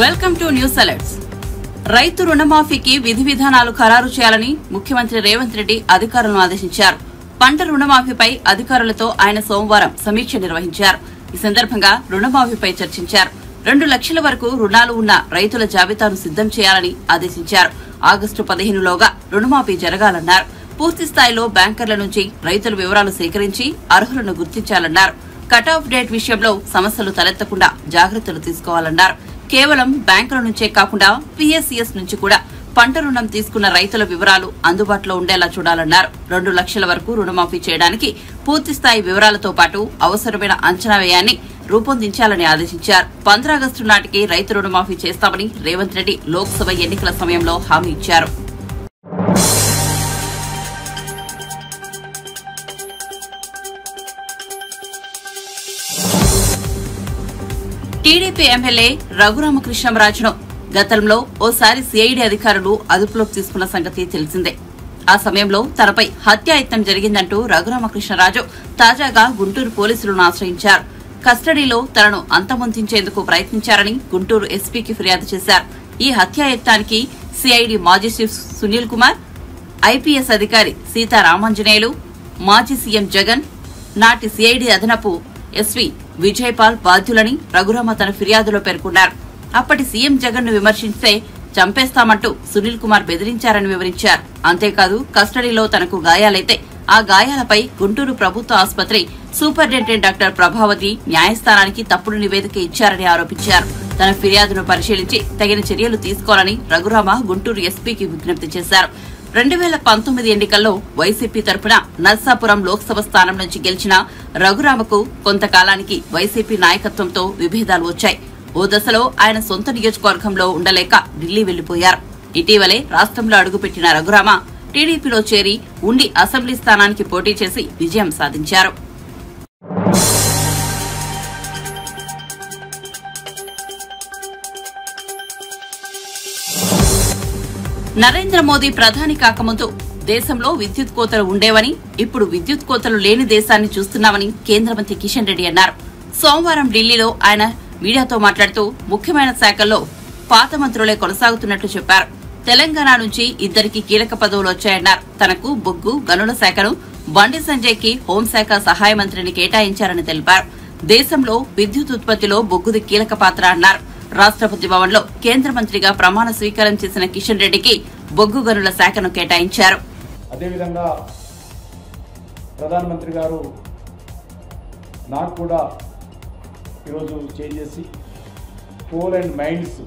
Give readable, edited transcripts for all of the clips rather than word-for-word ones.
Welcome to news alerts. రైతు రుణమాఫీకి విధి విధానాలు ఖరారు చేయాలని ముఖ్యమంత్రి రేవంత్ రెడ్డి అధికారులను ఆదేశించారు. పంట రుణమాఫీపై అధికారులతో ఆయన సోమవారం సమీక్ష నిర్వహించారు. ఈ సందర్భంగా రుణమాఫీపై చర్చించారు. 2 లక్షల వరకు రుణాలు ఉన్న రైతుల జాబితాను సిద్దం చేయాలని ఆదేశించారు. ఆగస్టు 15లోగా రుణమాఫీ జరగాలన్నారు. పూర్తి స్థాయిలో బ్యాంకర్ల నుంచి రైతుల వివరాలు సేకరించి అర్హులను గుర్తించాలన్నారు. కట్ ఆఫ్ డేట్ విషయంలో సమస్యలు తలెత్తకుండా జాగ్రత్తలు తీసుకోవాలన్నారు. కేవలం బ్యాంకుల నుంచే కాకుండా PSCS నుంచి కూడా పంట రుణం తీసుకున్న రైతుల వివరాలు అందుబాటులో ఉండేలా చూడాలన్నారు. 2 లక్షల వరకు రుణమాఫీ చేయడానికి పూర్తిస్థాయి వివరాలతో పాటు అవసరమైన అంచనా వ్యయాన్ని రూపొందించాలని ఆదేశించారు. 15 ఆగస్టు నాటికి రైతు రుణమాఫీ చేస్తామని రేవంత్ రెడ్డి లోక్సభ ఎన్నికల సమయంలో హామీ ఇచ్చారు. టీడీపీ ఎమ్మెల్యే రఘురామకృష్ణంరాజును గతంలో ఓసారి సిఐడి అధికారులు అదుపులోకి తీసుకున్న సంగతి తెలిసిందే. ఆ సమయంలో తనపై హత్యాయత్నం జరిగిందంటూ రఘురామకృష్ణరాజు తాజాగా గుంటూరు పోలీసులను ఆశ్రయించారు. కస్టడీలో తనను అంతమొందించేందుకు ప్రయత్నించారని గుంటూరు ఎస్పీకి ఫిర్యాదు చేశారు. ఈ హత్యాయత్నానికి సిఐడి మాజీ చీఫ్ సునీల్ కుమార్, ఐపీఎస్ అధికారి సీతారామాంజనేయులు, మాజీ సీఎం జగన్, నాటి సిఐడి అదనపు ఎస్పీ విజయపాల్ బాధ్యులని రఘురామ తన ఫిర్యాదులో పేర్కొన్నారు. అప్పటి సీఎం జగన్ ను విమర్శిస్తే చంపేస్తామంటూ సునీల్ కుమార్ బెదిరించారని వివరించారు. అంతేకాదు కస్టడీలో తనకు గాయాలైతే ఆ గాయాలపై గుంటూరు ప్రభుత్వ ఆసుపత్రి సూపరింటెండెంట్ డాక్టర్ ప్రభావతి న్యాయస్థానానికి తప్పుడు నివేదిక ఇచ్చారని ఆరోపించారు. తన ఫిర్యాదును పరిశీలించి తగిన చర్యలు తీసుకోవాలని రఘురామ గుంటూరు ఎస్పీకి విజ్ఞప్తి చేశారు. 2019 ఎన్నికల్లో వైసీపీ తరపున నర్సాపురం లోక్సభ స్థానం నుంచి గెలిచిన రఘురామకు కొంతకాలానికి వైసీపీ నాయకత్వంతో విభేదాలు వచ్చాయి. ఓ దశలో ఆయన సొంత నియోజకవర్గంలో ఉండలేక ఢిల్లీ వెళ్లిపోయారు. ఇటీవలే రాష్ట్రంలో అడుగుపెట్టిన రఘురామ టీడీపీలో చేరి ఉండి అసెంబ్లీ స్థానానికి పోటీ చేసి విజయం సాధించారు. నరేంద్ర మోదీ ప్రధాని కాకముందు దేశంలో విద్యుత్ కోతలు ఉండేవని, ఇప్పుడు విద్యుత్ కోతలు లేని దేశాన్ని చూస్తున్నామని కేంద్ర మంత్రి కిషన్ రెడ్డి అన్నారు. సోమవారం ఢిల్లీలో ఆయన మీడియాతో మాట్లాడుతూ ముఖ్యమైన శాఖల్లో పాత మంత్రులే కొనసాగుతున్నట్లు చెప్పారు. తెలంగాణ నుంచి 2 కీలక పదవులు వచ్చాయన్నారు. తనకు బొగ్గు గనుల శాఖను, బండి సంజయ్ కి హోంశాఖ సహాయ మంత్రిని కేటాయించారని తెలిపారు. దేశంలో విద్యుత్ ఉత్పత్తిలో బొగ్గుది కీలక పాత్ర అన్నారు. రాష్ట్రపతి భవన్లో కేంద్ర మంత్రిగా ప్రమాణ స్వీకారం చేసిన కిషన్ రెడ్డికి బొగ్గు గనుల శాఖను కేటాయించారు. అదేవిధంగా ప్రధానమంత్రి గారు నాకు కూడా ఈరోజు చేంజ్ చేసి కోల్ అండ్ మైన్స్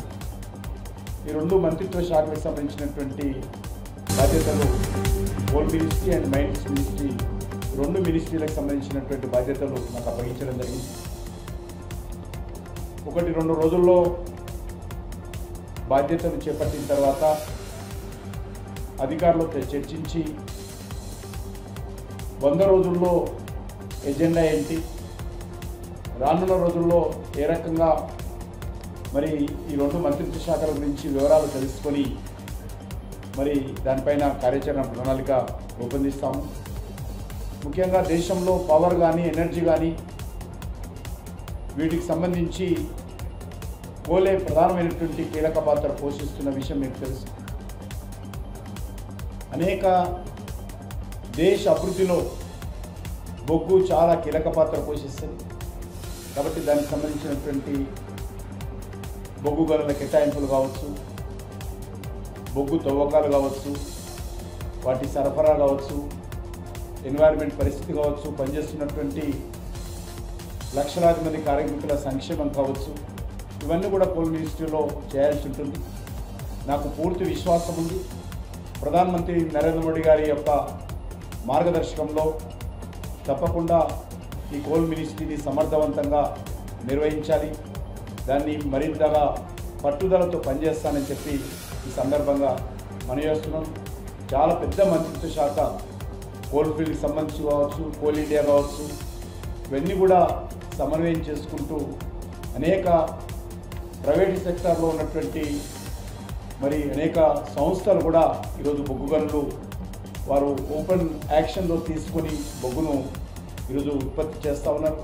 ఈ 2 మంత్రిత్వ శాఖలకు సంబంధించినటువంటి బాధ్యతలు, coal ministry and mines ministry 2 మినిస్ట్రీలకు సంబంధించినటువంటి బాధ్యతలు నాకు అప్పగించడం జరిగింది. 1-2 రోజుల్లో బాధ్యతలు చేపట్టిన తర్వాత అధికారులతో చర్చించి 100 రోజుల్లో ఎజెండా ఏంటి, రానున్న రోజుల్లో ఏ రకంగా మరి ఈ 2 మంత్రిత్వ శాఖల గురించి వివరాలు తెలుసుకొని మరి దానిపైన కార్యాచరణ ప్రణాళిక రూపొందిస్తాము. ముఖ్యంగా దేశంలో పవర్ కానీ ఎనర్జీ కానీ వీటికి సంబంధించి కోలే ప్రధానమైనటువంటి కీలక పాత్ర పోషిస్తున్న విషయం మీకు తెలుసు. అనేక దేశ అభివృద్ధిలో బొగ్గు చాలా కీలక పాత్ర పోషిస్తుంది. కాబట్టి దానికి సంబంధించినటువంటి బొగ్గు గనుల కేటాయింపులు కావచ్చు, బొగ్గు తవ్వకాలు కావచ్చు, వాటి సరఫరా కావచ్చు, ఎన్వైరన్మెంట్ పరిస్థితి కావచ్చు, పనిచేస్తున్నటువంటి లక్షలాది మంది కార్మికుల సంక్షేమం కావచ్చు, ఇవన్నీ కూడా కోల్ మినిస్ట్రీలో చేయాల్సి ఉంటుంది. నాకు పూర్తి విశ్వాసం ఉంది. ప్రధానమంత్రి నరేంద్ర మోడీ గారి యొక్క మార్గదర్శకంలో తప్పకుండా ఈ కోల్ మినిస్ట్రీని సమర్థవంతంగా నిర్వహించాలి. దాన్ని మరింతగా పట్టుదలతో పనిచేస్తానని చెప్పి ఈ సందర్భంగా మనయేస్తున్నాను. చాలా పెద్ద మంత్రిత్వ శాఖ కోల్ ఫీల్డ్కి సంబంధించి కావచ్చు, కోల్ ఇండియా కావచ్చు, ఇవన్నీ కూడా సమన్వయం చేసుకుంటూ అనేక ప్రైవేట్ సెక్టార్లో ఉన్నటువంటి మరి అనేక సంస్థలు కూడా ఈరోజు బొగ్గు గనులు వారు ఓపెన్ యాక్షన్లో తీసుకొని బొగ్గును ఈరోజు ఉత్పత్తి చేస్తూ ఉన్నారు.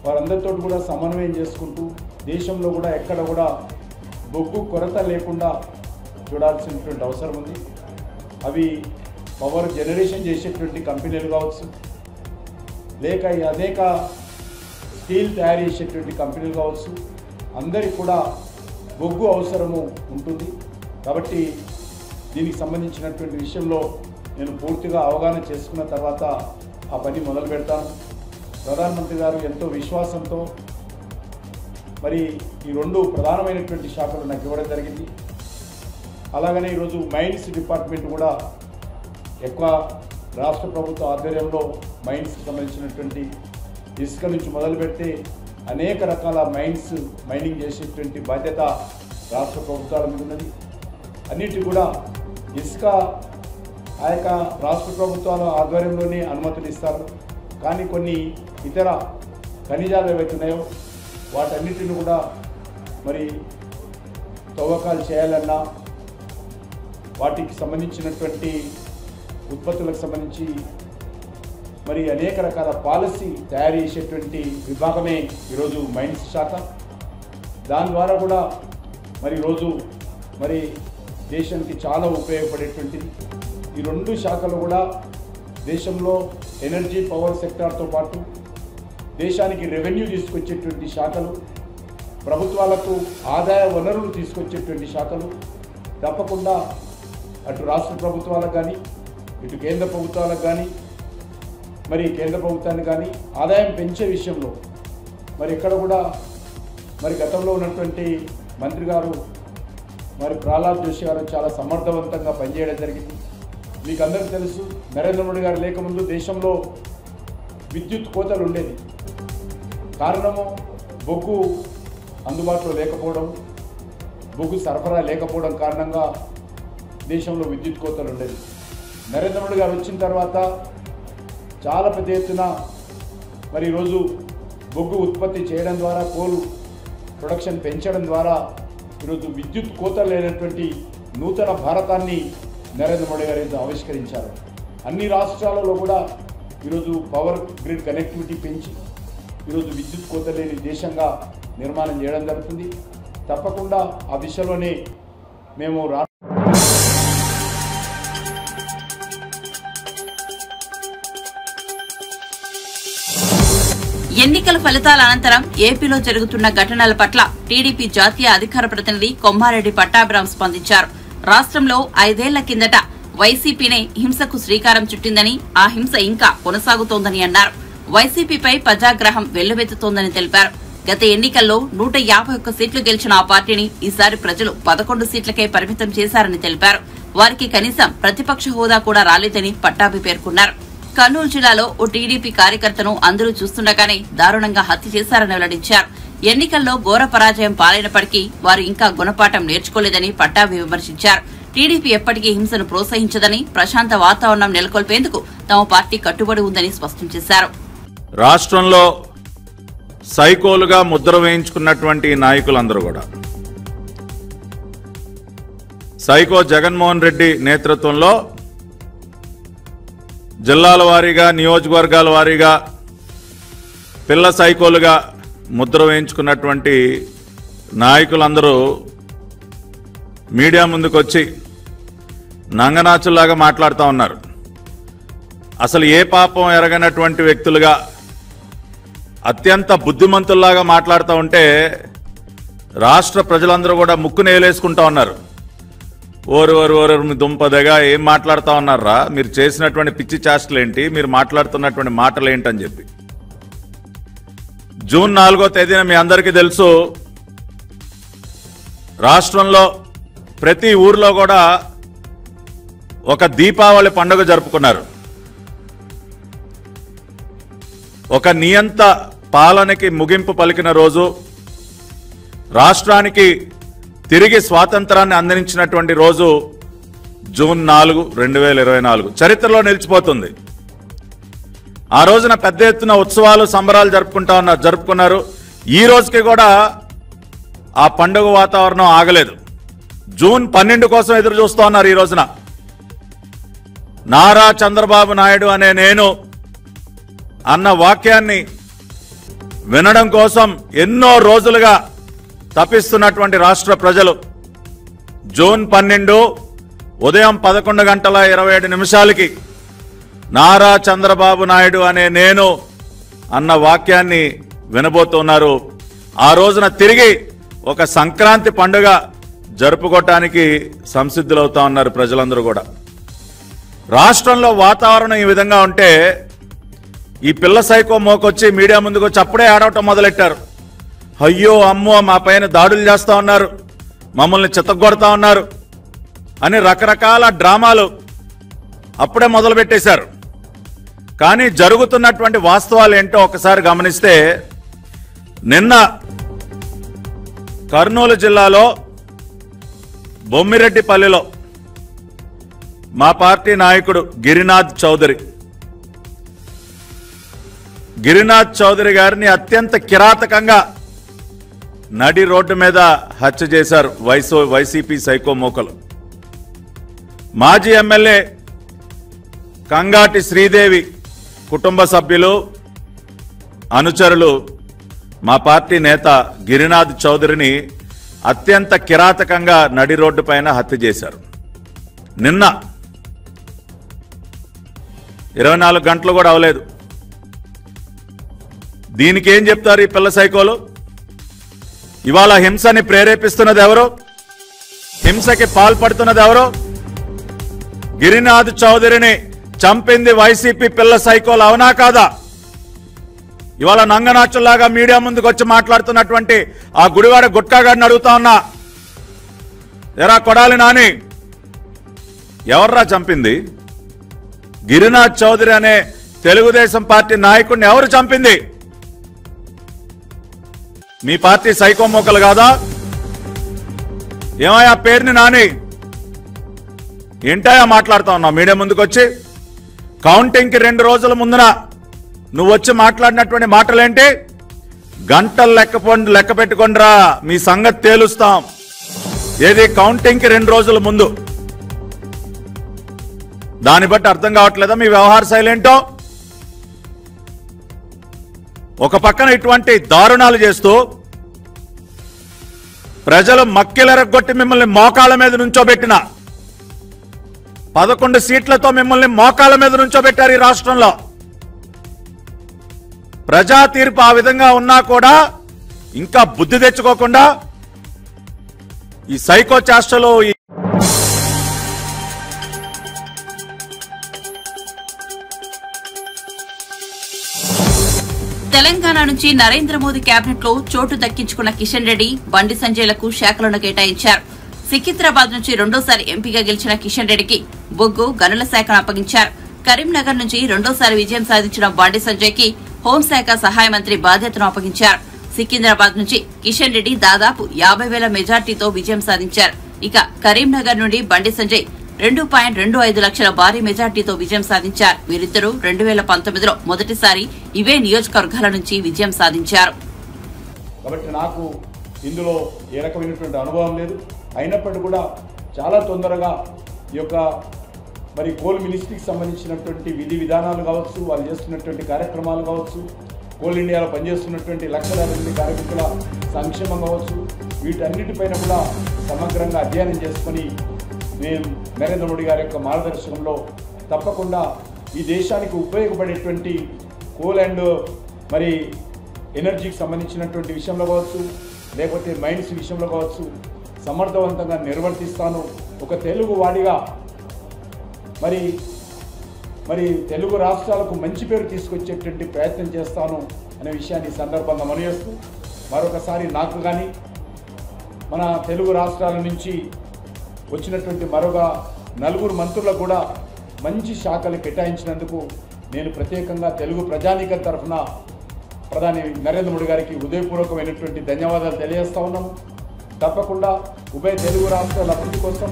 వారందరితో కూడా సమన్వయం చేసుకుంటూ దేశంలో కూడా ఎక్కడ కూడా బొగ్గు కొరత లేకుండా చూడాల్సినటువంటి అవసరం ఉంది. అవి పవర్ జనరేషన్ చేసేటువంటి కంపెనీలు కావచ్చు, లేక అనేక స్టీల్ తయారు చేసేటువంటి కంపెనీలు కావచ్చు, అందరికీ కూడా బొగ్గు అవసరము ఉంటుంది. కాబట్టి దీనికి సంబంధించినటువంటి విషయంలో నేను పూర్తిగా అవగాహన చేసుకున్న తర్వాత ఆ పని మొదలు పెడతాను. ప్రధానమంత్రి గారు ఎంతో విశ్వాసంతో మరి ఈ రెండు ప్రధానమైనటువంటి శాఖలు నాకు ఇవ్వడం జరిగింది. అలాగనే ఈరోజు మైన్స్ డిపార్ట్మెంట్ కూడా ఎక్కువ రాష్ట్ర ప్రభుత్వ ఆధ్వర్యంలో మైన్స్కి సంబంధించినటువంటి ఇసుక నుంచి మొదలు పెడితే అనేక రకాల మైనింగ్ చేసేటువంటి బాధ్యత రాష్ట్ర ప్రభుత్వాల మీద ఉన్నది. అన్నిటి కూడా ఇసుక ఆ యొక్క రాష్ట్ర ప్రభుత్వాల ఆధ్వర్యంలోనే అనుమతులు ఇస్తారు. కానీ కొన్ని ఇతర ఖనిజాలు ఏవైతే ఉన్నాయో వాటన్నిటిని కూడా మరి తవ్వకాలు చేయాలన్నా వాటికి సంబంధించినటువంటి ఉత్పత్తులకు సంబంధించి మరి అనేక రకాల పాలసీ తయారు చేసేటువంటి విభాగమే ఈరోజు మైన్స్ శాఖ. దాని ద్వారా కూడా మరి ఈరోజు మరి దేశానికి చాలా ఉపయోగపడేటువంటిది. ఈ రెండు శాఖలు కూడా దేశంలో ఎనర్జీ పవర్ సెక్టార్తో పాటు దేశానికి రెవెన్యూ తీసుకొచ్చేటువంటి శాఖలు, ప్రభుత్వాలకు ఆదాయ వనరులు తీసుకొచ్చేటువంటి శాఖలు. తప్పకుండా అటు రాష్ట్ర ప్రభుత్వాలకు కానీ ఇటు కేంద్ర ప్రభుత్వాలకు కానీ మరి కేంద్ర ప్రభుత్వాన్ని కానీ ఆదాయం పెంచే విషయంలో మరి ఎక్కడ కూడా మరి గతంలో ఉన్నటువంటి మంత్రి గారు మరి ప్రహ్లాద్ జోషి గారు చాలా సమర్థవంతంగా పనిచేయడం జరిగింది. మీకు అందరికీ తెలుసు, నరేంద్ర మోడీ గారు లేకముందు దేశంలో విద్యుత్ కోతలు ఉండేది. కారణము బొగ్గు అందుబాటులో లేకపోవడం, బొగ్గు సరఫరా లేకపోవడం కారణంగా దేశంలో విద్యుత్ కోతలు ఉండేది. నరేంద్ర మోడీ గారు వచ్చిన తర్వాత చాలా పెద్ద ఎత్తున మరి ఈరోజు బొగ్గు ఉత్పత్తి చేయడం ద్వారా, కోల్ ప్రొడక్షన్ పెంచడం ద్వారా ఈరోజు విద్యుత్ కోతలు లేనటువంటి నూతన భారతాన్ని నరేంద్ర మోడీ గారు ఆవిష్కరించారు. అన్ని రాష్ట్రాలలో కూడా ఈరోజు పవర్ గ్రిడ్ కనెక్టివిటీ పెంచి ఈరోజు విద్యుత్ కోత లేని దేశంగా నిర్మాణం చేయడం జరుగుతుంది. తప్పకుండా ఆ దిశలోనే మేము ఎన్నికల ఫలితాల అనంతరం ఏపీలో జరుగుతున్న ఘటనల పట్ల టీడీపీ జాతీయ అధికార ప్రతినిధి కొమ్మారెడ్డి పట్టాభిరామ్ స్పందించారు. రాష్ట్రంలో 5 ఏళ్ల కిందట వైసీపీనే హింసకు శ్రీకారం చుట్టిందని, ఆ హింస ఇంకా కొనసాగుతోందని అన్నారు. వైసీపీపై ప్రజాగ్రహం వెల్లువెత్తుతోందని తెలిపారు. గత ఎన్నికల్లో 151 సీట్లు గెలిచిన ఆ పార్టీని ఈసారి ప్రజలు 11 సీట్లకే పరిమితం చేశారని తెలిపారు. వారికి కనీసం ప్రతిపక్ష హోదా కూడా రాలేదని పట్టాభి పేర్కొన్నారు. కర్నూలు జిల్లాలో ఓ టీడీపీ కార్యకర్తను అందరూ చూస్తుండగానే దారుణంగా హత్య చేశారని వెల్లడించారు. ఎన్నికల్లో ఘోర పరాజయం పాలైనప్పటికీ వారు ఇంకా గుణపాఠం నేర్చుకోలేదని పట్టాభి విమర్శించారు. టీడీపీ ఎప్పటికీ హింసను ప్రోత్సహించదని, ప్రశాంత వాతావరణం నెలకొల్పేందుకు తమ పార్టీ కట్టుబడి ఉందని స్పష్టం చేశారు. రాష్ట్రంలో సైకోలుగా ముద్ర వేయించుకున్నటువంటి నాయకులందరూ కూడా సైకో జగన్మోహన్ రెడ్డి నేతృత్వంలో జిల్లాల వారీగా, నియోజకవర్గాల వారీగా పిల్ల సైకోలుగా ముద్ర వేయించుకున్నటువంటి నాయకులందరూ మీడియా ముందుకు వచ్చి నంగనాచుల్లాగా మాట్లాడుతూ ఉన్నారు. అసలు ఏ పాపం ఎరగనటువంటి వ్యక్తులుగా అత్యంత బుద్ధిమంతుల్లాగా మాట్లాడుతూ ఉంటే రాష్ట్ర ప్రజలందరూ కూడా ముక్కు నేలేసుకుంటా ఉన్నారు. ఓరు మీ దుంపదగా ఏం మాట్లాడుతూ ఉన్నారా, మీరు చేసినటువంటి పిచ్చి చేష్టలేంటి, మీరు మాట్లాడుతున్నటువంటి మాటలు ఏంటని చెప్పి. జూన్ 4వ తేదీన మీ అందరికీ తెలుసు, రాష్ట్రంలో ప్రతి ఊర్లో కూడా ఒక దీపావళి పండుగ జరుపుకున్నారు. ఒక నియంత పాలనకి ముగింపు పలికిన రోజు, రాష్ట్రానికి తిరిగి స్వాతంత్రాన్ని అందించినటువంటి రోజు జూన్ 4, 2024 చరిత్రలో నిలిచిపోతుంది. ఆ రోజున పెద్ద ఎత్తున ఉత్సవాలు, సంబరాలు జరుపుకున్నారు. ఈ రోజుకి కూడా ఆ పండుగ వాతావరణం ఆగలేదు. జూన్ 12 కోసం ఎదురు చూస్తూ ఉన్నారు. ఈ రోజున నారా చంద్రబాబు నాయుడు అనే నేను అన్న వాక్యాన్ని వినడం కోసం ఎన్నో రోజులుగా తపిస్తున్నటువంటి రాష్ట్ర ప్రజలు జూన్ 12 ఉదయం 11:27 నారా చంద్రబాబు నాయుడు అనే నేను అన్న వాక్యాన్ని వినబోతున్నారు. ఆ రోజున తిరిగి ఒక సంక్రాంతి పండుగ జరుపుకోవటానికి సంసిద్ధులవుతా ఉన్నారు ప్రజలందరూ కూడా. రాష్ట్రంలో వాతావరణం ఈ విధంగా ఉంటే ఈ పిల్ల సైకో మోకొచ్చి మీడియా ముందుకు వచ్చి అప్పుడే ఆడవటం మొదలెట్టారు. అయ్యో అమ్మో మా పైన దాడులు చేస్తూ ఉన్నారు, మమ్మల్ని చిత్తగొడతా ఉన్నారు అని రకరకాల డ్రామాలు అప్పుడే మొదలుపెట్టేశారు. కానీ జరుగుతున్నటువంటి వాస్తవాలు ఏంటో ఒకసారి గమనిస్తే, నిన్న కర్నూలు జిల్లాలో బొమ్మిరెడ్డిపల్లిలో మా పార్టీ నాయకుడు గిరినాథ్ చౌదరి గారిని అత్యంత కిరాతకంగా నడి రోడ్డు మీద హత్య చేశారు వైసీపీ సైకో మోకలు. మాజీ ఎమ్మెల్యే కంగాటి శ్రీదేవి కుటుంబ సభ్యులు అనుచరులు మా పార్టీ నేత గిరినాథ్ చౌదరిని అత్యంత కిరాతకంగా నడి రోడ్డు పైన హత్య చేశారు. నిన్న 24 గంటలు కూడా అవలేదు. దీనికి ఏం చెప్తారు ఈ పిల్ల సైకోలు? ఇవాళ హింసని ప్రేరేపిస్తున్నది ఎవరు? హింసకి పాల్పడుతున్నది ఎవరు? గిరినాథ్ చౌదరిని చంపింది వైసీపీ పిల్ల సైకోలు, అవునా కాదా? ఇవాళ నంగనాచుల్లాగా మీడియా ముందుకు వచ్చి మాట్లాడుతున్నటువంటి ఆ గుడివాడ గుట్కాగాడిని అడుగుతా ఉన్నా, ఎరా కొడాలి నాని, ఎవర్రా చంపింది? గిరినాథ్ చౌదరి అనే తెలుగుదేశం పార్టీ నాయకుడిని ఎవరు చంపింది? మీ పార్టీ సైకో మోకలు కాదా? ఏమయ్యా పేరుని నాని, ఏంటయా మాట్లాడుతా ఉన్నావు మీడియా ముందుకు వచ్చి? కౌంటింగ్కి 2 రోజుల ముందున నువ్వు వచ్చి మాట్లాడినటువంటి మాటలేంటి? గంటలు లెక్క పెట్టుకోండిరా, మీ సంగతి తేలుస్తాం. ఏది కౌంటింగ్కి 2 రోజుల ముందు? దాన్ని బట్టి అర్థం కావట్లేదా మీ వ్యవహార శైలి ఏంటో? ఒక పక్కన ఇటువంటి దారుణాలు చేస్తూ ప్రజలు మక్కిలెరగొట్టి మిమ్మల్ని మోకాళ్ళ మీద నుంచోబెట్టిన 11 సీట్లతో మిమ్మల్ని మోకాళ్ళ మీద నుంచోబెట్టారు ఈ రాష్ట్రంలో. ప్రజా తీర్పు ఆ విధంగా ఉన్నా కూడా ఇంకా బుద్ధి తెచ్చుకోకుండా ఈ సైకో చేష్టలు. తెలంగాణ నుంచి నరేంద్ర మోదీ కేబినెట్ లో చోటు దక్కించుకున్న కిషన్ రెడ్డి, బండి సంజయ్లకు శాఖలను కేటాయించారు. సికింద్రాబాద్ నుంచి రెండోసారి ఎంపీగా గెలిచిన కిషన్ రెడ్డికి బొగ్గు గనుల శాఖను అప్పగించారు. కరీంనగర్ నుంచి రెండోసారి విజయం సాధించిన బండి సంజయ్ కి హోంశాఖ సహాయ మంత్రి బాధ్యతను అప్పగించారు. సికింద్రాబాద్ నుంచి కిషన్ రెడ్డి దాదాపు 50,000 మెజార్టీతో విజయం సాధించారు. ఇక కరీంనగర్ నుండి బండి సంజయ్ 2.25 లక్షల భారీ మెజార్టీతో విజయం సాధించారు. వీరిద్దరూ 2019లో మొదటిసారి ఇవే నియోజకవర్గాల నుంచి విజయం సాధించారు. కాబట్టి నాకు ఇందులో ఏ రకమైనటువంటి అనుభవం లేదు. అయినప్పటికీ కూడా చాలా తొందరగా ఈ యొక్క మరి కోల్ మినిస్ట్రీకి సంబంధించినటువంటి విధి విధానాలు కావచ్చు, వాళ్ళు చేస్తున్నటువంటి కార్యక్రమాలు కావచ్చు, కోల్ ఇండియాలో పనిచేస్తున్నటువంటి లక్షలాది మంది కార్మికుల సంక్షేమం కావచ్చు, వీటన్నిటిపైన కూడా సమగ్రంగా అధ్యయనం చేసుకొని మేము నరేంద్ర మోడీ గారి యొక్క మార్గదర్శకంలో తప్పకుండా ఈ దేశానికి ఉపయోగపడేటువంటి కోల్ అండ్ మరి ఎనర్జీకి సంబంధించినటువంటి విషయంలో కావచ్చు, లేకపోతే మైన్స్ విషయంలో కావచ్చు సమర్థవంతంగా నిర్వర్తిస్తాను. ఒక తెలుగు వాడిగా మరి తెలుగు రాష్ట్రాలకు మంచి పేరు తీసుకొచ్చేటువంటి ప్రయత్నం చేస్తాను అనే విషయాన్ని సందర్భంగా మనయేస్తూ మరొకసారి నాకు కానీ మన తెలుగు రాష్ట్రాల నుంచి వచ్చినటువంటి మరొక 4 మంత్రులకు కూడా మంచి శాఖలు కేటాయించినందుకు నేను ప్రత్యేకంగా తెలుగు ప్రజానీకం తరఫున ప్రధాని నరేంద్ర మోడీ గారికి హృదయపూర్వకమైనటువంటి ధన్యవాదాలు తెలియజేస్తా ఉన్నాము. తప్పకుండా ఉభయ తెలుగు రాష్ట్రాల అభివృద్ధి కోసం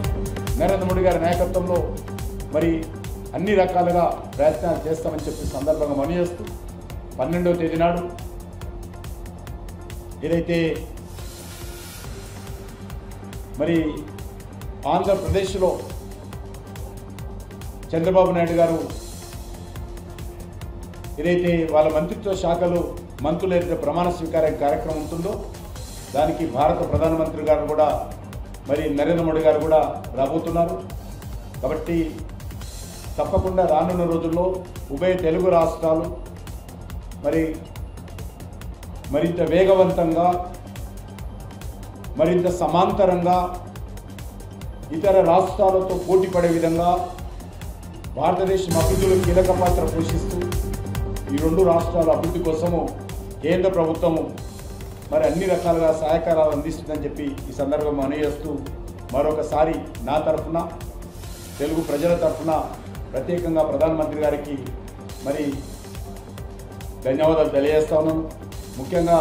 నరేంద్ర మోడీ గారి నాయకత్వంలో మరి అన్ని రకాలుగా ప్రయత్నాలు చేస్తామని చెప్పి సందర్భంగా మనయేస్తూ 12వ తేదీ నాడు ఏదైతే మరి ఆంధ్రప్రదేశ్లో చంద్రబాబు నాయుడు గారు ఏదైతే వాళ్ళ మంత్రిత్వ శాఖలు మంత్రుల ప్రమాణ స్వీకార కార్యక్రమం ఉంటుందో దానికి భారత ప్రధానమంత్రి గారు కూడా మరి నరేంద్ర మోడీ గారు కూడా రాబోతున్నారు. కాబట్టి తప్పకుండా రానున్న రోజుల్లో ఉభయ తెలుగు రాష్ట్రాలు మరింత వేగవంతంగా మరింత సమాంతరంగా ఇతర రాష్ట్రాలతో పోటీ పడే విధంగా భారతదేశం అభివృద్ధిలో కీలక పాత్ర పోషిస్తూ ఈ రెండు రాష్ట్రాల అభివృద్ధి కోసము కేంద్ర ప్రభుత్వము అన్ని రకాలుగా సహకారాలు అందిస్తుందని చెప్పి ఈ సందర్భంగా మనవిస్తూ మరొకసారి నా తరఫున తెలుగు ప్రజల తరఫున ప్రత్యేకంగా ప్రధానమంత్రి గారికి ధన్యవాదాలు తెలియజేస్తా ఉన్నాను. ముఖ్యంగా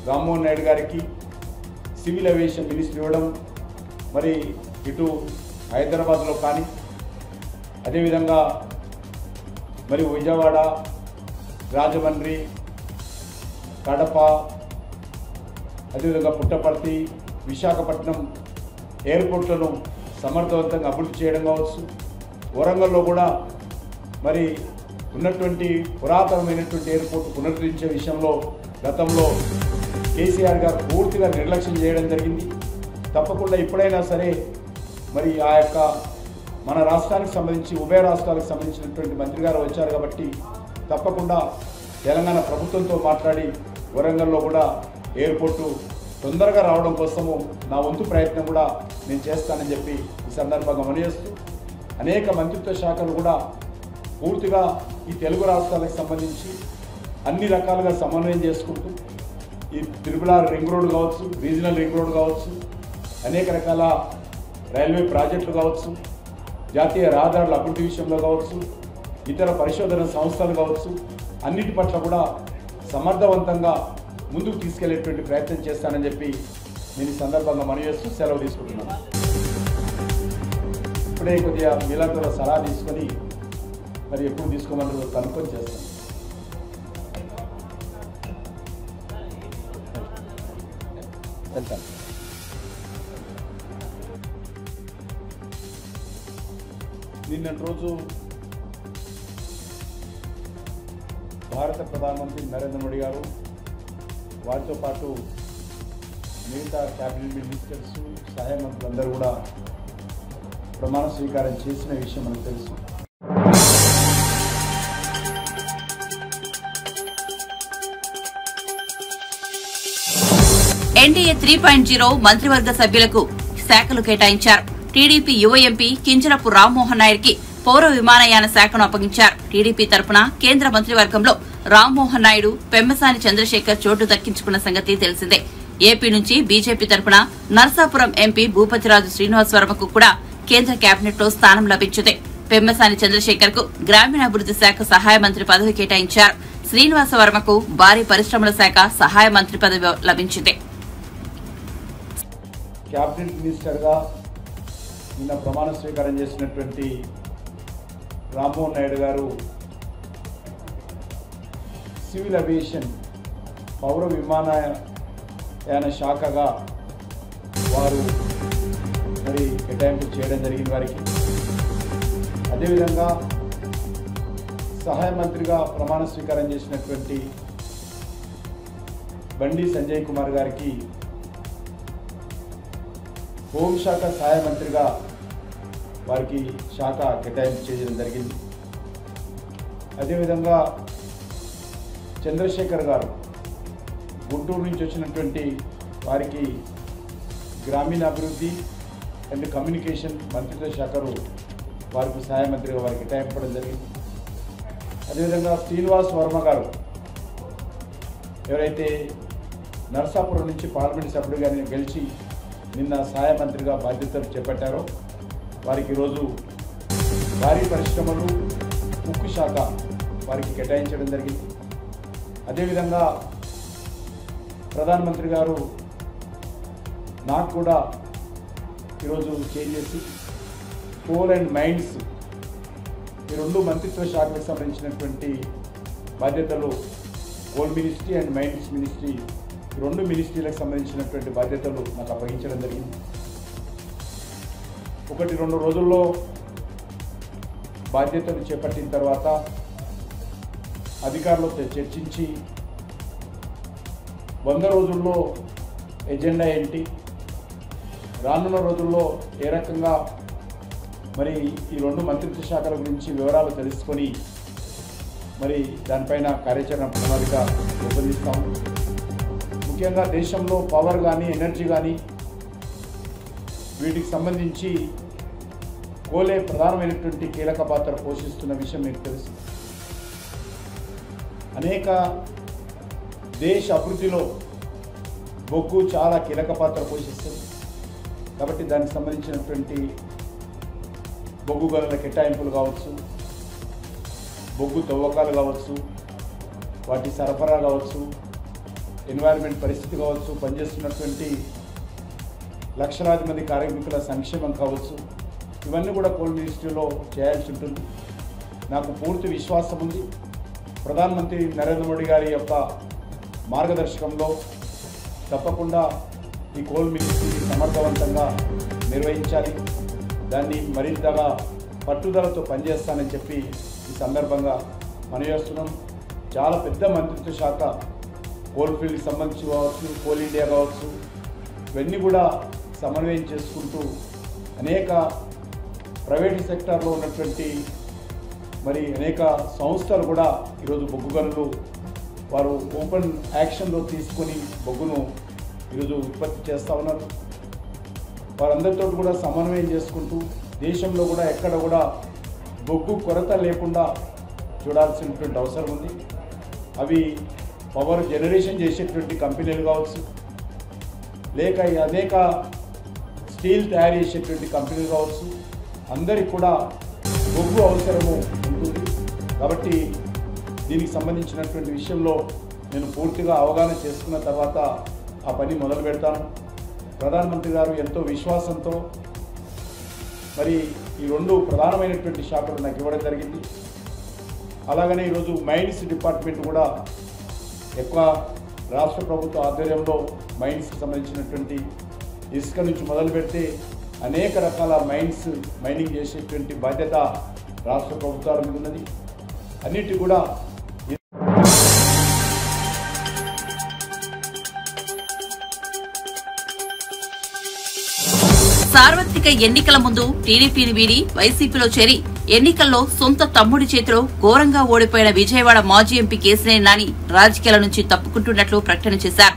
రామ్మోహన్ నాయుడు గారికి సివిల్ ఏవియేషన్ మినిస్ట్రీ ఇవ్వడం ఇటు హైదరాబాద్లో కానీ అదేవిధంగా విజయవాడ, రాజమండ్రి, కడప, అదేవిధంగా పుట్టపర్తి, విశాఖపట్నం ఎయిర్పోర్ట్లను సమర్థవంతంగా అభివృద్ధి చేయడం కావచ్చు. వరంగల్లో కూడా ఉన్నటువంటి పురాతనమైనటువంటి ఎయిర్పోర్ట్ పునరుద్ధరించే విషయంలో గతంలో కేసీఆర్ గారు పూర్తిగా నిర్లక్ష్యం చేయడం జరిగింది. తప్పకుండా ఇప్పుడైనా సరే ఆ యొక్క మన రాష్ట్రానికి సంబంధించి ఉభయ రాష్ట్రాలకు సంబంధించినటువంటి మంత్రి గారు వచ్చారు కాబట్టి తప్పకుండా తెలంగాణ ప్రభుత్వంతో మాట్లాడి వరంగల్లో కూడా ఎయిర్పోర్టు తొందరగా రావడం కోసము నా వంతు ప్రయత్నం కూడా నేను చేస్తానని చెప్పి ఈ సందర్భంగా మనవిస్తూ అనేక మంత్రిత్వ శాఖలు కూడా పూర్తిగా ఈ తెలుగు రాష్ట్రాలకు సంబంధించి అన్ని రకాలుగా సమన్వయం చేసుకుంటూ ఈ త్రిపుల్ రింగ్ రోడ్ కావచ్చు, రీజనల్ రింగ్ రోడ్ కావచ్చు, అనేక రకాల రైల్వే ప్రాజెక్టులు కావచ్చు, జాతీయ రహదారుల అభివృద్ధి విషయంలో కావచ్చు, ఇతర పరిశోధన సంస్థలు కావచ్చు, అన్నిటి పట్ల కూడా సమర్థవంతంగా ముందుకు తీసుకెళ్లేటువంటి ప్రయత్నం చేస్తానని చెప్పి నేను ఈ సందర్భంగా మనవి చేస్తూ సెలవు తీసుకుంటున్నాను. ఇప్పుడే కొద్దిగా మీలందరూ సలహా తీసుకొని ఎప్పుడు తీసుకోమని కనుక్కొని చేస్తాను. వెళ్తాను. నిన్నటి రోజు భారత ప్రధానమంత్రి నరేంద్ర మోడీ గారు వారితో పాటు మిగతా క్యాబినెట్ మినిస్టర్స్, సహాయ మంత్రులందరూ కూడా ప్రమాణ స్వీకారం చేసిన విషయం మనకు తెలుసు. ఎన్డీఏ 3.0 మంత్రివర్గ సభ్యులకు శాఖలు కేటాయించారు. టీడీపీ యువ ఎంపీ కింజరపు రామ్మోహన్ నాయుడికి పౌర విమానయాన శాఖను అప్పగించారు. టీడీపీ తరపున కేంద్ర మంత్రివర్గంలో రామ్మోహన్ నాయుడు, పెమ్మసాని చంద్రశేఖర్ చోటు దక్కించుకున్న సంగతి తెలిసిందే. ఏపీ నుంచి బీజేపీ తరపున నర్సాపురం ఎంపీ భూపతిరాజు శ్రీనివాస్ వర్మకు కూడా కేంద్ర కేబినెట్ లో స్థానం లభించింది. పెమ్మసాని చంద్రశేఖర్ కు గ్రామీణాభివృద్ది శాఖ సహాయ మంత్రి పదవి కేటాయించారు. శ్రీనివాస వర్మకు భారీ పరిశ్రమల శాఖ సహాయ మంత్రి పదవి లభించింది. క్యాబినెట్ మినిస్టర్గా నిన్న ప్రమాణ స్వీకారం చేసినటువంటి రామ్మోహన్ నాయుడు గారు సివిల్ ఏవియేషన్ పౌర విమానయాన శాఖగా వారు కేటాయింపు చేయడం జరిగింది వారికి. అదేవిధంగా సహాయ మంత్రిగా ప్రమాణ స్వీకారం చేసినటువంటి బండి సంజయ్ కుమార్ గారికి హోంశాఖ సహాయ మంత్రిగా వారికి శాఖ కేటాయింపు చేయడం జరిగింది. అదేవిధంగా చంద్రశేఖర్ గారు గుంటూరు నుంచి వచ్చినటువంటి వారికి గ్రామీణాభివృద్ధి అండ్ కమ్యూనికేషన్ మంత్రిత్వ శాఖలు వారికి సహాయ మంత్రిగా వారికి కేటాయింపడం జరిగింది. అదేవిధంగా శ్రీనివాస్ వర్మ గారు ఎవరైతే నర్సాపురం నుంచి పార్లమెంట్ సభ్యుడిగా గెలిచి నిన్న సహాయ మంత్రిగా బాధ్యతలు చేపట్టారో వారికి ఈరోజు భారీ పరిశ్రమలు, ఉక్కు శాఖ వారికి కేటాయించడం జరిగింది. అదేవిధంగా ప్రధానమంత్రి గారు నాకు కూడా ఈరోజు చేంజ్ చేసి కోల్ అండ్ మైన్స్ ఈ రెండు మంత్రిత్వ శాఖలకు సంబంధించినటువంటి బాధ్యతలు, coal ministry and mines ministry ఈ రెండు మినిస్ట్రీలకు సంబంధించినటువంటి బాధ్యతలు నాకు అప్పగించడం జరిగింది. 1-2 రోజుల్లో బాధ్యతలు చేపట్టిన తర్వాత అధికారులతో చర్చించి 100 రోజుల్లో ఎజెండా ఏంటి, రానున్న రోజుల్లో ఏ రకంగా మరి ఈ రెండు మంత్రిత్వ శాఖల గురించి వివరాలు తెలుసుకొని మరి దానిపైన కార్యాచరణ ప్రణాళిక రూపొందిస్తాము. ముఖ్యంగా దేశంలో పవర్ కానీ ఎనర్జీ కానీ వీటికి సంబంధించి కోలే ప్రధానమైనటువంటి కీలక పాత్ర పోషిస్తున్న విషయం మీకు తెలుసు. అనేక దేశ అభివృద్ధిలో బొగ్గు చాలా కీలక పాత్ర పోషిస్తుంది. కాబట్టి దానికి సంబంధించినటువంటి బొగ్గు గనుల కేటాయింపులు కావచ్చు, బొగ్గు తవ్వకాలు కావచ్చు, వాటి సరఫరా కావచ్చు, ఎన్వైరన్మెంట్ పరిస్థితి కావచ్చు, పనిచేస్తున్నటువంటి లక్షలాది మంది కార్మికుల సంక్షేమం కావచ్చు, ఇవన్నీ కూడా కోల్ మినిస్ట్రీలో చేయాల్సి ఉంటుంది. నాకు పూర్తి విశ్వాసం ఉంది. ప్రధానమంత్రి నరేంద్ర మోడీ గారి యొక్క మార్గదర్శకంలో తప్పకుండా ఈ కోల్ మినిస్ట్రీని సమర్థవంతంగా నిర్వహించాలి. దాన్ని మరింతగా పట్టుదలతో పనిచేస్తానని చెప్పి ఈ సందర్భంగా మనవేస్తున్నాం. చాలా పెద్ద మంత్రిత్వ శాఖ కోల్ ఫీల్డ్కి సంబంధించి కావచ్చు, కోల్ ఇండియా కావచ్చు, ఇవన్నీ కూడా సమన్వయం చేసుకుంటూ అనేక ప్రైవేట్ సెక్టార్లో ఉన్నటువంటి మరి అనేక సంస్థలు కూడా ఈరోజు బొగ్గు గనులు వారు ఓపెన్ యాక్షన్లో తీసుకొని బొగ్గును ఈరోజు ఉత్పత్తి చేస్తూ ఉన్నారు. వారందరితో కూడా సమన్వయం చేసుకుంటూ దేశంలో కూడా ఎక్కడ కూడా బొగ్గు కొరత లేకుండా చూడాల్సినటువంటి అవసరం ఉంది. అవి పవర్ జనరేషన్ చేసేటువంటి కంపెనీలు కావచ్చు, లేక అనేక స్టీల్ తయారు చేసేటువంటి కంపెనీలు కావచ్చు, అందరికి కూడా బొగ్గు అవసరము ఉంటుంది. కాబట్టి దీనికి సంబంధించినటువంటి విషయంలో నేను పూర్తిగా అవగాహన చేసుకున్న తర్వాత ఆ పని మొదలు పెడతాను. ప్రధానమంత్రి గారు ఎంతో విశ్వాసంతో మరి ఈ రెండు ప్రధానమైనటువంటి శాఖలు నాకు ఇవ్వడం జరిగింది. అలాగనే ఈరోజు మైన్స్ డిపార్ట్మెంట్ కూడా ఎక్కువ రాష్ట్ర ప్రభుత్వ ఆధ్వర్యంలో మైన్స్కి సంబంధించినటువంటి ఇసుక నుంచి మొదలు పెడితే అనేక రకాల మైనింగ్ చేసేటువంటి బాధ్యత రాష్ట్ర ప్రభుత్వాల మీద ఉన్నది. అన్నిటి కూడా సార్వత్రిక ఎన్నికల ముందు టీడీపీని వీడి వైసీపీలో చేరి ఎన్నికల్లో సొంత తమ్ముడి చేతిలో ఘోరంగా ఓడిపోయిన విజయవాడ మాజీ ఎంపీ కేశినేని నాని రాజకీయాల నుంచి తప్పుకుంటున్నట్లు ప్రకటన చేశారు.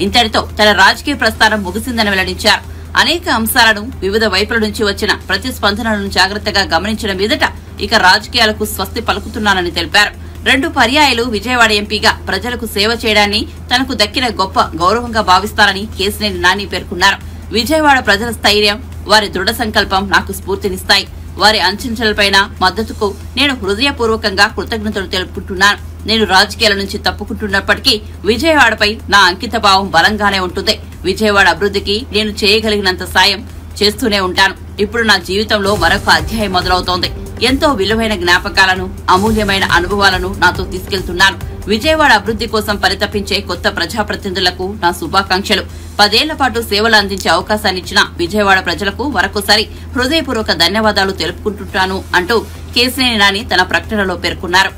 ఇంతటితో తన రాజకీయ ప్రస్థానం ముగిసిందని వెల్లడించారు. అనేక అంశాలను వివిధ వైపుల నుంచి వచ్చిన ప్రతిస్పందనలను జాగ్రత్తగా గమనించిన మీదట ఇక రాజకీయాలకు స్వస్తి పలుకుతున్నానని తెలిపారు. 2 పర్యాయాలు విజయవాడ ఎంపీగా ప్రజలకు సేవ చేయడాన్ని తనకు దక్కిన గొప్ప గౌరవంగా భావిస్తారని కేశినేని నాని పేర్కొన్నారు. విజయవాడ ప్రజల స్థైర్యం, వారి దృఢ సంకల్పం నాకు స్ఫూర్తినిస్తాయి. వారి అంచనాలపైన మద్దతుకు నేను హృదయపూర్వకంగా కృతజ్ఞతలు తెలుపుకుంటున్నాను. నేను రాజకీయాల నుంచి తప్పుకుంటున్నప్పటికీ విజయవాడపై నా అంకితభావం బలంగానే ఉంటుంది. విజయవాడ అభివృద్ధికి నేను చేయగలిగినంత సాయం చేస్తూనే ఉంటాను. ఇప్పుడు నా జీవితంలో మరొక అధ్యాయం మొదలవుతోంది. ఎంతో విలువైన జ్ఞాపకాలను, అమూల్యమైన అనుభవాలను నాతో తీసుకెళ్తున్నాను. విజయవాడ అభివృద్ధి కోసం పరితపించే కొత్త ప్రజాప్రతినిధులకు నా శుభాకాంక్షలు. 10 ఏళ్ల పాటు సేవలు అందించే అవకాశాన్నిచ్చిన విజయవాడ ప్రజలకు మరొకసారి హృదయపూర్వక ధన్యవాదాలు తెలుపుకుంటుంటాను అంటూ కేశినేని నాని తన ప్రకటనలో పేర్కొన్నారు.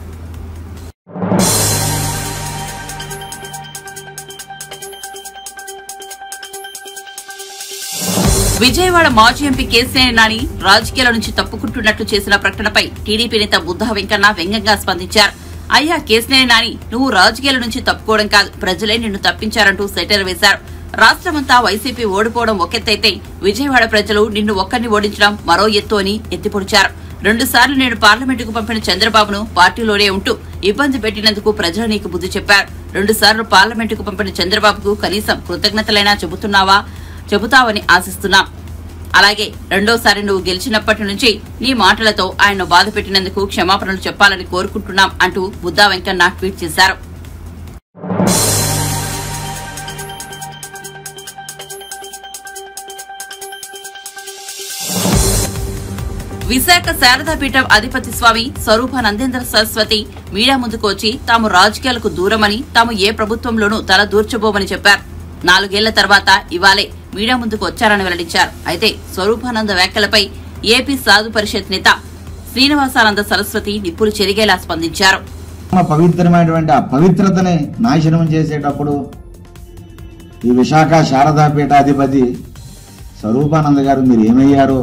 విజయవాడ మాజీ ఎంపీ కేశినేని నాని రాజకీయాల నుంచి తప్పుకుంటున్నట్లు చేసిన ప్రకటనపై టీడీపీ నేత బుద్ధా వెంకన్న వ్యంగ్యంగా స్పందించారు. అయ్యా కేశినేని నాని, నువ్వు రాజకీయాల నుంచి తప్పుకోవడం కాదు, ప్రజలే నిన్ను తప్పించారంటూ సెటర్ వేశారు. రాష్ట్రమంతా వైసీపీ ఓడిపోవడం ఒకెత్తైతే విజయవాడ ప్రజలు నిన్ను ఒక్కరిని ఓడించడం మరో ఎత్తు అని ఎత్తిపొడిచారు. 2 సార్లు నేను పార్లమెంటుకు పంపిన చంద్రబాబును పార్టీలోనే ఉంటూ ఇబ్బంది పెట్టినందుకు ప్రజలు నీకు బుద్ధి చెప్పారు. 2 సార్లు పార్లమెంటుకు పంపిన చంద్రబాబుకు కనీసం కృతజ్ఞతలైనా చెబుతావని ఆశిస్తున్నాం. అలాగే 2వసారి నువ్వు గెలిచినప్పటి నుంచి నీ మాటలతో ఆయన్ను బాధ పెట్టినందుకు క్షమాపణలు చెప్పాలని కోరుకుంటున్నాం అంటూ బుద్ధా వెంకన్న ట్వీట్ చేశారు. విశాఖ శారదాపీఠం అధిపతి స్వామి స్వరూపానందేంద్ర సరస్వతి మీడియా ముందుకు వచ్చి తాము రాజకీయాలకు దూరమని, తాము ఏ ప్రభుత్వంలోనూ తల దూర్చబోమని చెప్పారు. 4 ఏళ్ల తర్వాత ఇవాళే మీడియా ముందుకు వచ్చారని వెల్లడించారు. అయితే స్వరూపానంద వ్యాఖ్యలపై ఏపీ సాధు పరిషత్ నేత శ్రీనివాసానంద సరస్వతి నిప్పులు చెరిగేలా స్పందించారు. పవిత్రమైనటువంటి ఆ పవిత్రతని నాశనం చేసేటప్పుడు ఈ విశాఖ శారదా పీఠాధిపతి స్వరూపానంద గారు మీరు ఏమయ్యారో,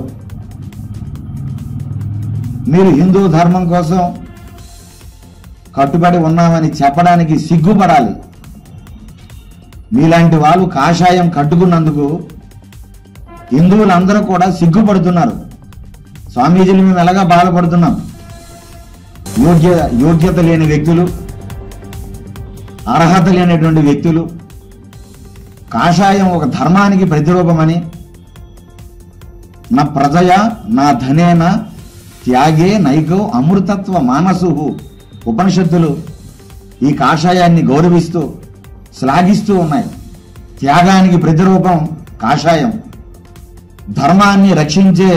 మీరు హిందూ ధర్మం కోసం కట్టుబడి ఉన్నామని చెప్పడానికి సిగ్గుపడాలి. మీలాంటి వాళ్ళు కాషాయం కట్టుకున్నందుకు హిందువులందరూ కూడా సిగ్గుపడుతున్నారు. స్వామీజీలు మేము ఎలాగా బాధపడుతున్నాం. యోగ్యత లేని వ్యక్తులు, అర్హత లేనటువంటి వ్యక్తులు కాషాయం ఒక ధర్మానికి ప్రతిరూపమని, నా ప్రజయ నా ధనేన త్యాగే నైకో అమృతత్వ మానసు ఉపనిషత్తులు ఈ కాషాయాన్ని గౌరవిస్తూ శ్లాఘిస్తూ ఉన్నాయి. త్యాగానికి ప్రతిరూపం కాషాయం. ధర్మాన్ని రక్షించే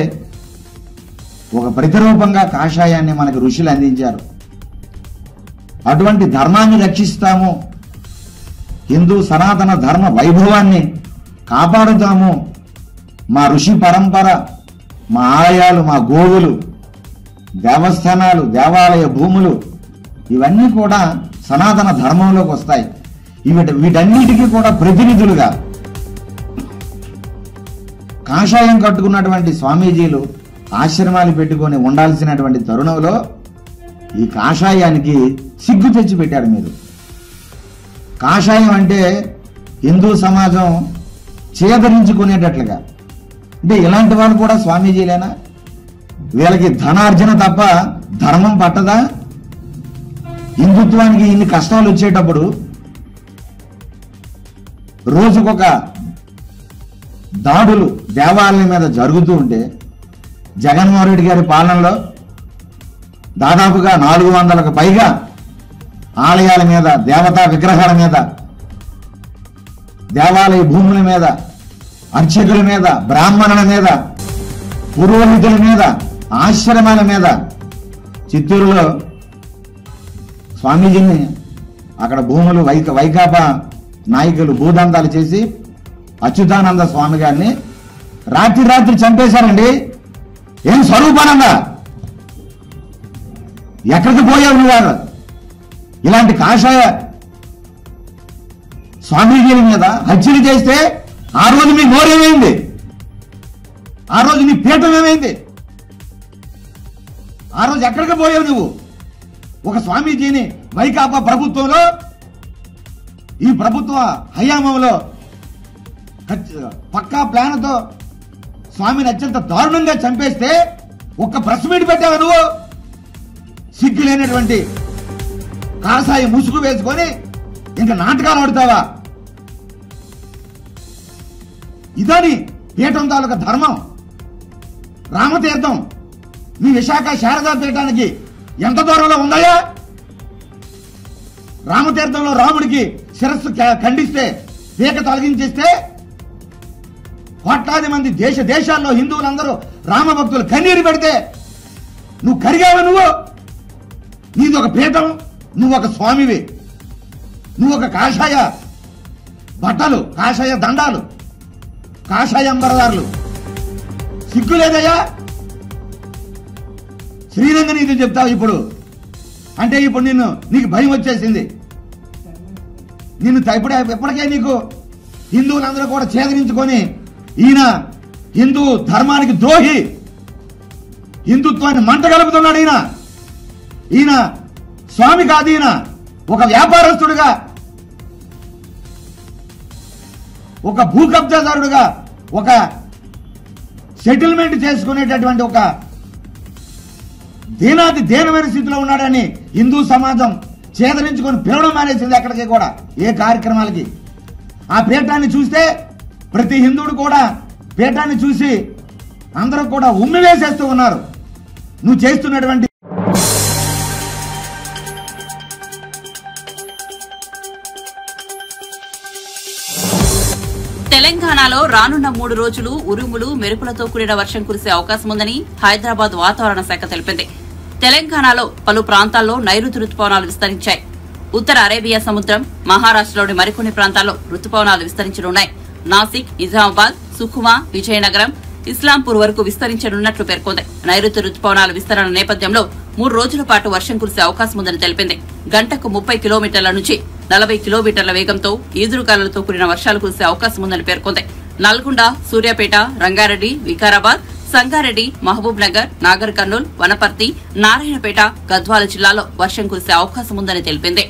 ఒక ప్రతిరూపంగా కాషాయాన్ని మనకు ఋషులు అందించారు. అటువంటి ధర్మాన్ని రక్షిస్తాము, హిందూ సనాతన ధర్మ వైభవాన్ని కాపాడుతాము. మా ఋషి పరంపర, మా ఆలయాలు, మా గోవులు, దేవస్థానాలు, దేవాలయ భూములు ఇవన్నీ కూడా సనాతన ధర్మంలోకి వస్తాయి. వీటన్నిటికీ కూడా ప్రతినిధులుగా కాషాయం కట్టుకున్నటువంటి స్వామీజీలు ఆశ్రమాలు పెట్టుకొని ఉండాల్సినటువంటి తరుణంలో ఈ కాషాయానికి సిగ్గు తెచ్చి పెట్టాడు మీరు. కాషాయం అంటే హిందూ సమాజం చేదరించుకునేటట్లుగా. అంటే ఇలాంటి వాళ్ళు కూడా స్వామీజీలేనా? వీళ్ళకి ధనార్జన తప్ప ధర్మం పట్టదా? హిందుత్వానికి ఇన్ని కష్టాలు వచ్చేటప్పుడు రోజుకొక దాడులు దేవాలయం మీద జరుగుతూ ఉంటే జగన్మోహన్ రెడ్డి గారి పాలనలో దాదాపుగా 400కు పైగా ఆలయాల మీద, దేవతా విగ్రహాల మీద, దేవాలయ భూముల మీద, అర్చకుల మీద, బ్రాహ్మణుల మీద, పురోహితుల మీద, ఆశ్రమాల మీద, చిత్తూరులో స్వామీజీని అక్కడ భూములు వైకాపా నాయకులు భూదందాలు చేసి అచ్యుతానంద స్వామి గారిని రాత్రి చంపేశారండి. ఏం స్వరూపానంద, ఎక్కడికి పోయావు నువ్వు? ఇలాంటి కాషాయ స్వామీజీల మీద హత్యలు చేస్తే ఆ రోజు మీ నోరేమైంది? ఆ రోజు నీ పీఠం ఏమైంది? ఆ రోజు ఎక్కడికి పోయావు నువ్వు? ఒక స్వామీజీని వైకాపా ప్రభుత్వంలో, ఈ ప్రభుత్వ హయాంలో పక్కా ప్లాన్తో స్వామిని అత్యంత దారుణంగా చంపేస్తే ఒక్క ప్రెస్ మీట్ పెట్టావా నువ్వు? సిగ్గు లేనటువంటి కాషాయం ముసుగు వేసుకొని ఇంకా నాటకాలు ఆడుతావా? ఇదని పీఠం తాలూకా ధర్మం. రామతీర్థం మీ విశాఖ శారదా పీఠానికి ఎంత దూరంలో ఉందయా? రామతీర్థంలో రాముడికి శిరస్సు ఖండిస్తే, పీక తొలగించేస్తే కోట్లాది మంది దేశాల్లో హిందువులందరూ రామభక్తులు కన్నీరు పెడితే నువ్వు కరిగావు. నీది ఒక పీఠం, నువ్వు ఒక స్వామివి, నువ్వు ఒక కాషాయ బట్టలు, కాషాయ దండాలు, కాషాయ అంబరదారులు. సిగ్గు లేదయ్యా? శ్రీరంగ నీతి చెప్తావు ఇప్పుడు అంటే ఇప్పుడు నీకు భయం వచ్చేసింది. ఇప్పటికే నీకు హిందువులందరూ కూడా ఛేదరించుకొని ఈయన హిందూ ధర్మానికి ద్రోహి, హిందుత్వాన్ని మంట కలుపుతున్నాడు ఈయన స్వామి కాదు, ఈయన ఒక వ్యాపారస్తుడుగా, ఒక భూ కబ్జాదారుడుగా, ఒక సెటిల్మెంట్ చేసుకునేటటువంటి ఒక దీనమైన స్థితిలో ఉన్నాడని హిందూ సమాజం చేదరించుకొని పిలవడం మానేసింది. ఎక్కడికి కూడా ఏ కార్యక్రమాలకి. ఆ పీఠాన్ని చూస్తే ప్రతి హిందువుడు కూడా పీఠాన్ని చూసి అందరూ కూడా ఉమ్మి వేసేస్తూ ఉన్నారు. నువ్వు చేస్తున్నటువంటి తెలంగాణలో రానున్న 3 రోజులు ఉరుములు మెరుపులతో కూడిన వర్షం కురిసే అవకాశం ఉందని హైదరాబాద్ వాతావరణ శాఖ తెలిపింది. తెలంగాణలో పలు ప్రాంతాల్లో నైరుతి రుతుపవనాలు విస్తరించాయి. ఉత్తర అరేబియా సముద్రం, మహారాష్టలోని మరికొన్ని ప్రాంతాల్లో రుతుపవనాలు విస్తరించనున్నాయి. నాసిక్, నిజామాబాద్, సుఖుమా, విజయనగరం, ఇస్లాంపూర్ వరకు విస్తరించనున్నట్లు పేర్కొంది. నైరుతి రుతుపవనాల విస్తరణ నేపథ్యంలో 3 రోజుల పాటు వర్షం కురిసే అవకాశం ఉందని తెలిపింది. గంటకు 30 కిలోమీటర్ల నుంచి 40 కిలోమీటర్ల వేగంతో ఈదురుగాలులతో కూడిన వర్షాలు కురిసే అవకాశం ఉందని పేర్కొంది. నల్గొండ, సూర్యాపేట, రంగారెడ్డి, వికారాబాద్, సంగారెడ్డి, మహబూబ్ నగర్, నాగర్ కర్నూల్, వనపర్తి, నారాయణపేట, గద్వాల జిల్లాలో వర్షం కురిసే అవకాశం ఉందని తెలిపింది.